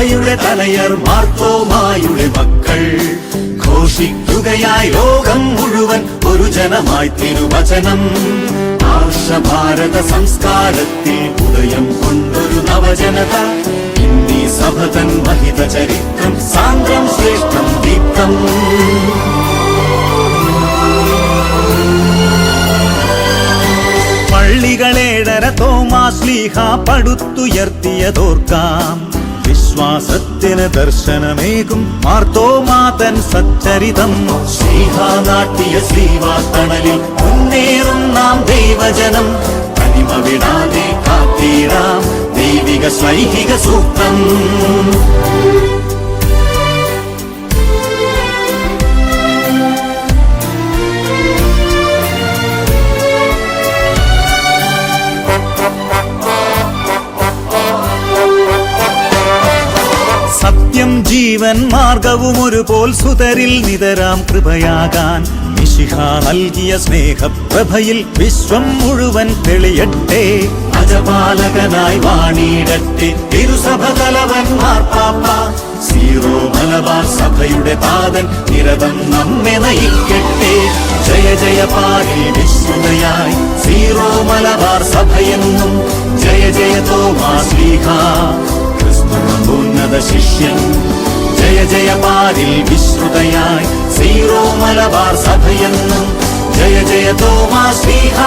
സഭയുടെ തലയർ മാർത്തോമായുടെ മക്കൾ ഘോഷിക്കുകയായി ലോകം മുഴുവൻ ഒരു ജനമായി തിരുവചനം. ആർഷഭാരത സംസ്കാരത്തിൽ ഉദയം കൊണ്ടൊരു നവജനത. ഇന്നീ സഭ തൻ മഹിത ചരിത്രം സാന്ദ്രം ശ്രേഷ്ഠം ദീപ്തം. പള്ളികളേഴര തോമാശ്ലീഹ പടുത്തുയർത്തിയതോർക്കാം. വിശ്വാസത്തിന് ദർശനമേകും മാർത്തോമാതൻ സച്ചരിതം. ശ്ലീഹ നാട്ടിയ ശ്രീവാത്തണലിൽ മുന്നേറും നാം ദൈവജനം. തനിമ വിടാതെ കാത്തീരാം ദൈവിക ശ്ലൈഹിക സൂക്തം. സത്യം ജീവൻ മാർഗവും ഒരുപോൽ സുതരിൽ നിതരാം കൃപയാകാൻ മിശിഹ നൽകിയ സ്നേഹപ്രഭയിൽ വിശ്വം മുഴുവൻ തെളിയട്ടെ. അജപാലകനായി വാണിയിടട്ടെ തിരുസഭ തലവൻ മാർപ്പാപ്പ. സീറോ മലബാർ സഭയുടെ താതൻ നിരതം നമ്മെ നയിക്കട്ടെ. ജയ ജയ പാരി വിശ്രുതയായി സീറോ മലബാർ സഭയെന്നും. ജയ ജയ തോമാശ്ലീഹ ഉന്നത ശിഷ്യൻ. ജയ ജയ പാരിൽ വിശ്രുതയായി സീറോ മലബാർ സഭയെന്നും. ജയ ജയ തോമാശ്ലീഹ.